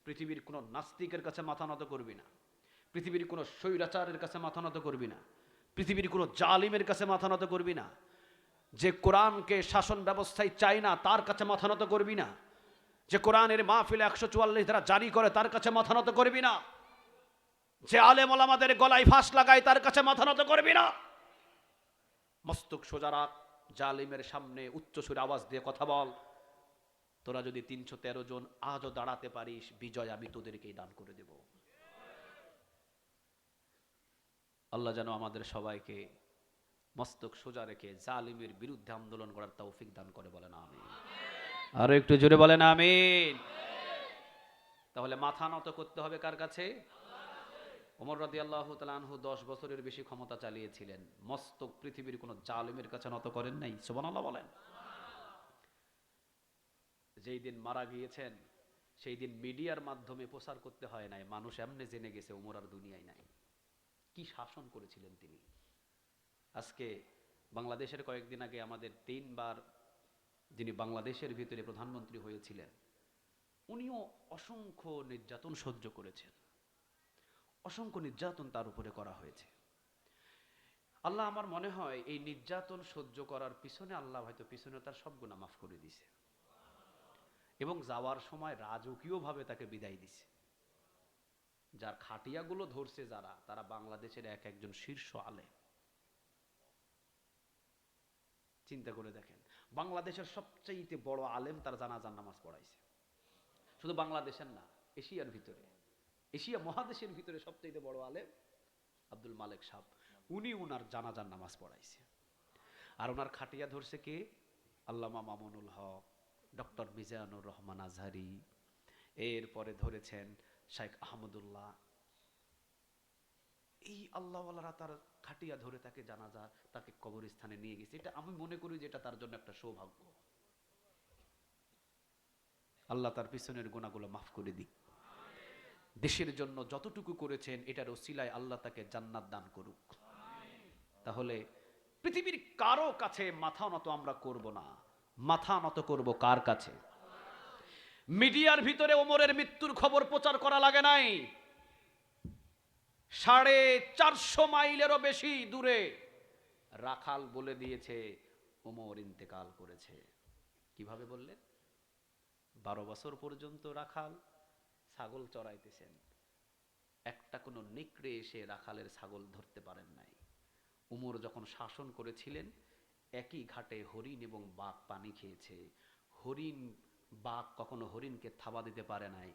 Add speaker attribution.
Speaker 1: পৃথিবীর কোনো নাস্তিকের কাছে মাথা নত করবি না, পৃথিবীর কোনো স্বৈরাচারের কাছে মাথা নত করবি না, পৃথিবীর কোনো জালিমের কাছে মাথা নত করবি না, যে কোরআনকে শাসন ব্যবস্থায় চায় না তার কাছে মাথা নত করবি না, যে কোরআনের মাহফিলে 144 ধারা জারি করে তার কাছে মাথা নত করবি না, যে আলেম ওলামাদের গলায় ফাঁস লাগায় তার কাছে মাথা নত করবি না। মস্তক সোজা রাখ, জালিমের সামনে উচ্চ সুরে আওয়াজ দিয়ে কথা বল। তোরা যদি 313 জন আজও দাঁড়াতে পারিস, বিজয় আমি তোদেরকেই দান করে দেব। আল্লাহ যেন আমাদের সবাইকে মস্তক সোজা রেখে জালিমের বিরুদ্ধে আন্দোলন করার তৌফিক দান করে, বলেন আমিন। আরো একটু জোরে বলেন আমিন। তাহলে মাথা নত করতে হবে কার কাছে? ওমর রাদিয়াল্লাহু তাআলা আনহু 10 বছরের বেশি ক্ষমতা চালিয়েছিলেন, মস্তক পৃথিবীর কোনো জালিমের কাছে নত করেন নাই। সুবহানাল্লাহ বলেন। যেই দিন মারা গিয়েছেন সেই দিন মিডিয়ার মাধ্যমে প্রচার করতে হয় নাই, মানুষ এমনি জেনে গেছে ওমর আর দুনিয়ায় নাই। কি শাসন করেছিলেন তিনি। আজকে বাংলাদেশের কয়েকদিন আগে আমাদের 3 বার যিনি বাংলাদেশের ভিতরে প্রধানমন্ত্রী হয়েছিলেন, উনিও অসংখ্য নির্যাতন সহ্য করেছেন, অসংখ্য নির্যাতন তার উপরে করা হয়েছে। আল্লাহ, আমার মনে হয় এই নির্যাতন সহ্য করার পিছনে আল্লাহ হয়তো পিছনে তার সব গুনাহ মাফ করে দিয়েছে এবং যাওয়ার সময় রাজকীয়ভাবে তাকে বিদায় দিছে। যার খাটিয়াগুলো ধরছে যারা, তারা বাংলাদেশের এক একজন শীর্ষ আলেম। চিন্তা করে দেখেন, বাংলাদেশের সবচেয়ে বড় আলেম তার জানাজার নামাজ পড়াইছে। শুধু বাংলাদেশের না, এশিয়ার ভিতরে, এশিয়া মহাদেশের ভিতরে সবচেয়ে বড় আলেম আব্দুল মালেক সাহেব, উনি উনার জানাজার নামাজ পড়াইছে। আর ওনার খাটিয়া ধরছে কে? আল্লামা মামুনুল হক, ডক্টর মিজানুর রহমান আজহারি, এরপরে ধরেছেন শেখ আহমদুল্লাহ। এই আল্লাহওয়ালারা তার খাটিয়া ধরে তাকে জানাজা, তাকে কবরস্থানে নিয়ে গেছে। এটা আমি মনে করি যে এটা তার জন্য একটা সৌভাগ্য। আল্লাহ তার পিছনের গুনাহগুলো মাফ করে দিক। দেশের জন্য যতটুকু করেছেন এটার ওসিলায় আল্লাহ তাকে জান্নাত দান করুক। তাহলে পৃথিবীর কারো কাছে মাথা নত আমরা করব না, মাথা নত করব কার কাছে? মিডিয়ার ভিতরে ওমরের মৃত্যুর খবর প্রচার করা লাগে নাই। 450 মাইলেরও বেশি দূরে রাখাল বলে দিয়েছে ওমর ইন্তেকাল করেছে। কিভাবে বললেন? 12 বছর পর্যন্ত রাখাল ছাগল চড়াইতেছেন, একটা কোনো নেকড়ে এসে রাখালের ছাগল ধরতে পারেন নাই। উমর যখন শাসন করেছিলেন, একই ঘাটে হরিণ এবং বাঘ পানি খেয়েছে। হরিণ বাঘ কখনো হরিণকে থাবা দিতে পারে নাই।